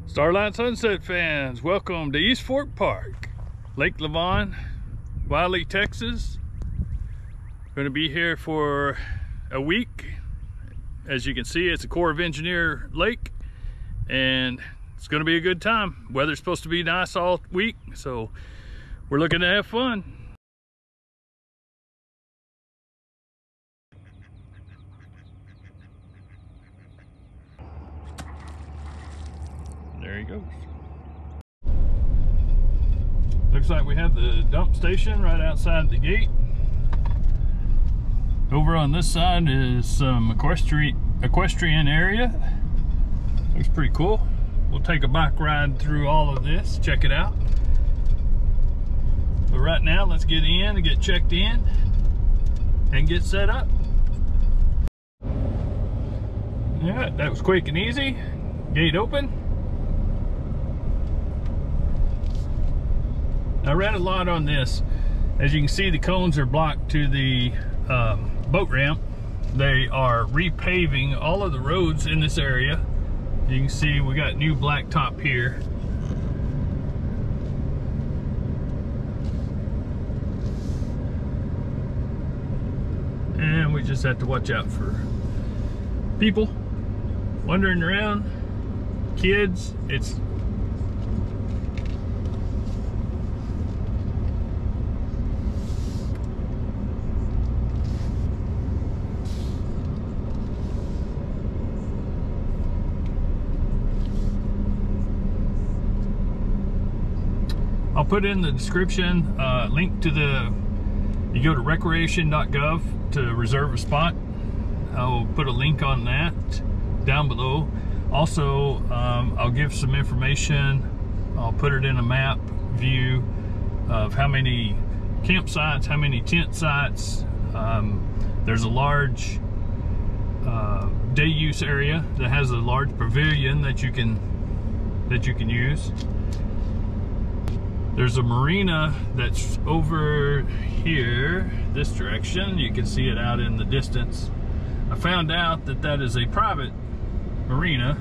Starlight Sunset fans, welcome to East Fork Park, Lake Lavon, Wylie, Texas. Going to be here for a week. As you can see, it's a Corps of Engineer lake, and it's going to be a good time. Weather's supposed to be nice all week, so we're looking to have fun. There he goes. Looks like we have the dump station right outside the gate. Over on this side is some equestrian area. Looks pretty cool. We'll take a bike ride through all of this, check it out. But right now, let's get in and get checked in and get set up. Yeah, that was quick and easy. Gate open. I read a lot on this. As you can see, the cones are blocked to the boat ramp. They are repaving all of the roads in this area. You can see we got new blacktop here. And we just have to watch out for people wandering around, kids. I'll put in the description link to you go to recreation.gov to reserve a spot. I'll put a link on that down below. Also, I'll give some information. I'll put it in a map view of how many campsites, how many tent sites. There's a large day use area that has a large pavilion that you can use. There's a marina that's over here, this direction. You can see it out in the distance. I found out that that is a private marina,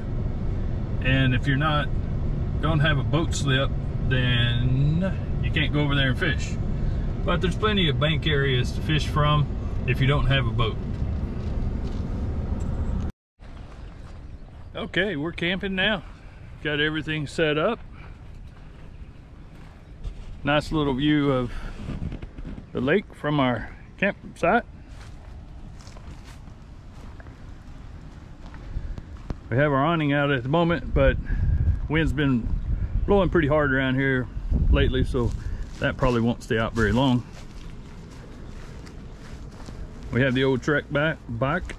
and if you're don't have a boat slip, then you can't go over there and fish. But there's plenty of bank areas to fish from if you don't have a boat. Okay, we're camping now. Got everything set up. Nice little view of the lake from our campsite. We have our awning out at the moment, but wind's been blowing pretty hard around here lately, so that probably won't stay out very long. We have the old Trek bike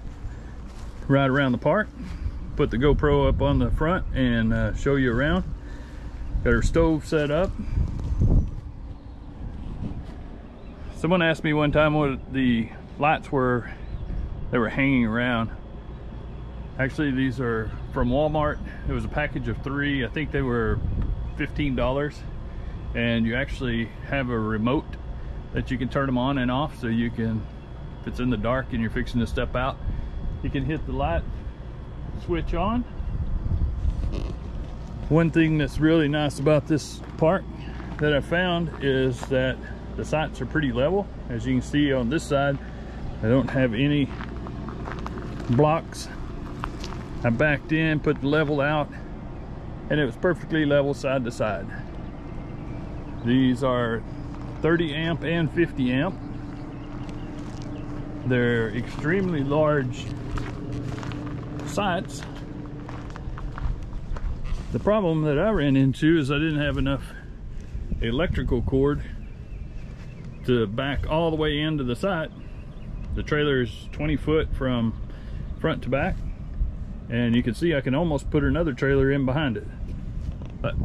right around the park. Put the GoPro up on the front and show you around. Got our stove set up. Someone asked me one time what the lights were that were hanging around. Actually, these are from Walmart. It was a package of 3. I think they were $15. And you actually have a remote that you can turn them on and off, so you can, if it's in the dark and you're fixing to step out, you can hit the light switch on. One thing that's really nice about this park that I found is that the sites are pretty level. As you can see on this side, I don't have any blocks. I backed in, put the level out, and it was perfectly level side to side. These are 30 amp and 50 amp. They're extremely large sites. The problem that I ran into is I didn't have enough electrical cord to back all the way into the site. The trailer is 20 foot from front to back, and you can see I can almost put another trailer in behind it. But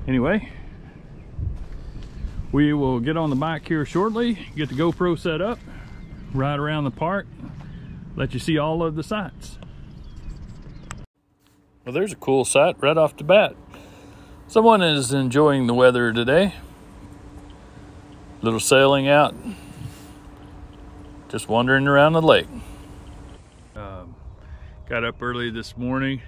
anyway, we will get on the bike here shortly, get the GoPro set up, ride around the park, let you see all of the sites. Well, there's a cool sight right off the bat. Someone is enjoying the weather today. Little sailing out, just wandering around the lake. Got up early this morning,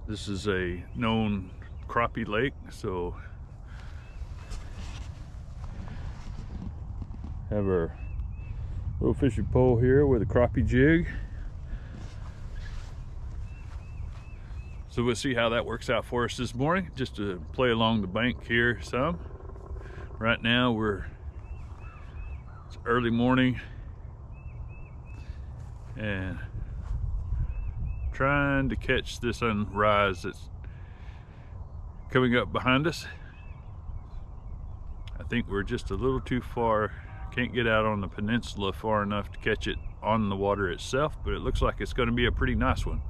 This is a known crappie lake, so have our little fishing pole here with a crappie jig. So we'll see how that works out for us this morning, just to play along the bank here some. Right now it's early morning and trying to catch this sunrise that's coming up behind us. I think we're just a little too far. Can't get out on the peninsula far enough to catch it on the water itself, but it looks like it's going to be a pretty nice one.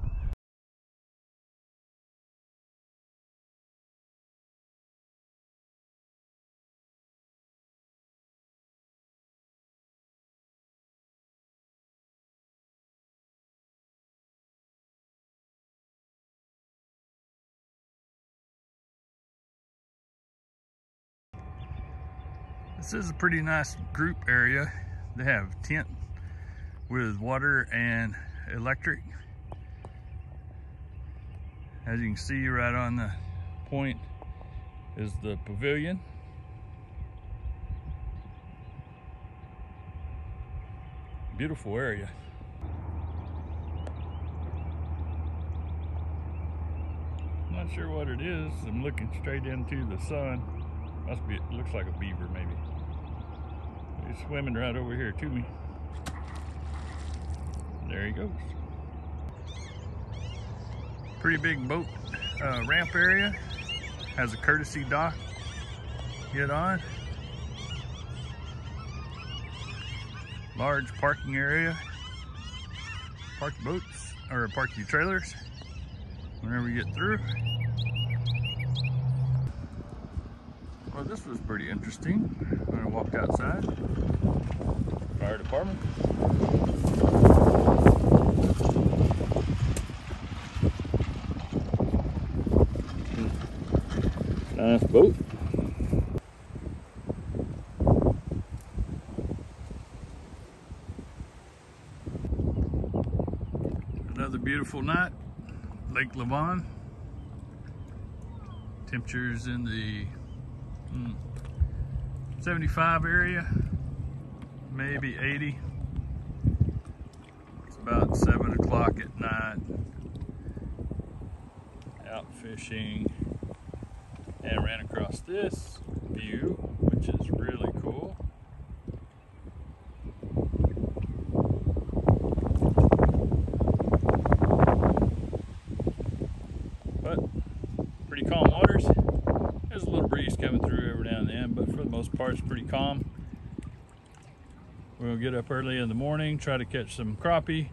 This is a pretty nice group area. They have a tent with water and electric. As you can see right on the point is the pavilion. Beautiful area. Not sure what it is. I'm looking straight into the sun. Must be, it looks like a beaver maybe. He's swimming right over here to me. There he goes. Pretty big boat ramp area. Has a courtesy dock. Get on. Large parking area. Park boats, or park your trailers whenever you get through. Well, this was pretty interesting. I'm gonna walk outside. Fire department. Nice boat. Another beautiful night. Lake Lavon. Temperatures in the 75 area, maybe 80. It's about 7 o'clock at night. Out fishing and ran across this view, which is really cool. But pretty calm waters. There's a little breeze coming through every now and then, but for the most part it's pretty calm. We'll get up early in the morning, try to catch some crappie.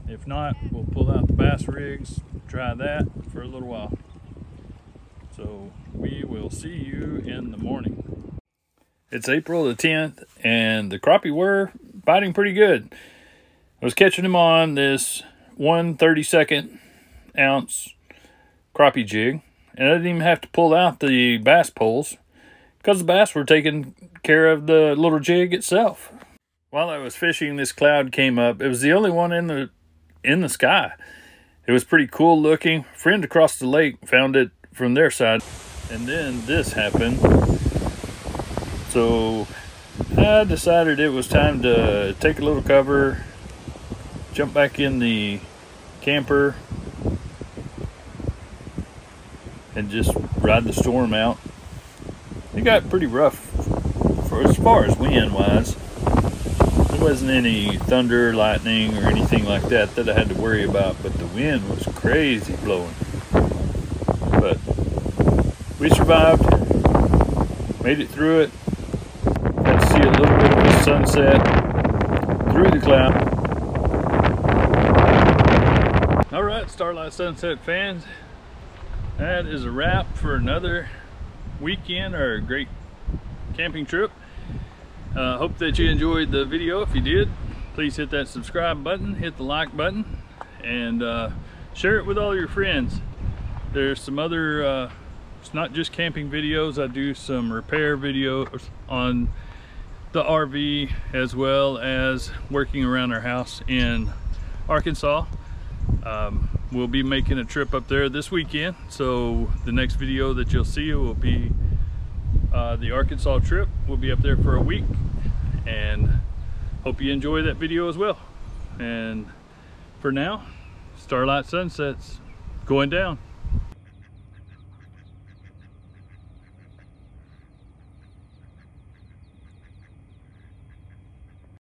If not, we'll pull out the bass rigs, try that for a little while. So we will see you in the morning. It's April the 10th and the crappie were biting pretty good. I was catching them on this 1 32nd ounce crappie jig. And I didn't even have to pull out the bass poles because the bass were taking care of the little jig itself. While I was fishing, this cloud came up. It was the only one in the sky. It was pretty cool looking. A friend across the lake found it from their side. And then this happened. So I decided it was time to take a little cover, jump back in the camper, and just ride the storm out. It got pretty rough for as far as wind wise. There wasn't any thunder, lightning, or anything like that I had to worry about, but the wind was crazy blowing. But we survived, made it through it. Got to see a little bit of the sunset through the cloud. All right, Starlight Sunset fans. That is a wrap for another weekend or a great camping trip. Hope that you enjoyed the video. If you did, please hit that subscribe button, hit the like button, and share it with all your friends. There's some other, it's not just camping videos. I do some repair videos on the RV as well as working around our house in Arkansas. we'll be making a trip up there this weekend. So the next video that you'll see will be the Arkansas trip. We'll be up there for a week, and hope you enjoy that video as well. And for now, Starlight Sunsets going down.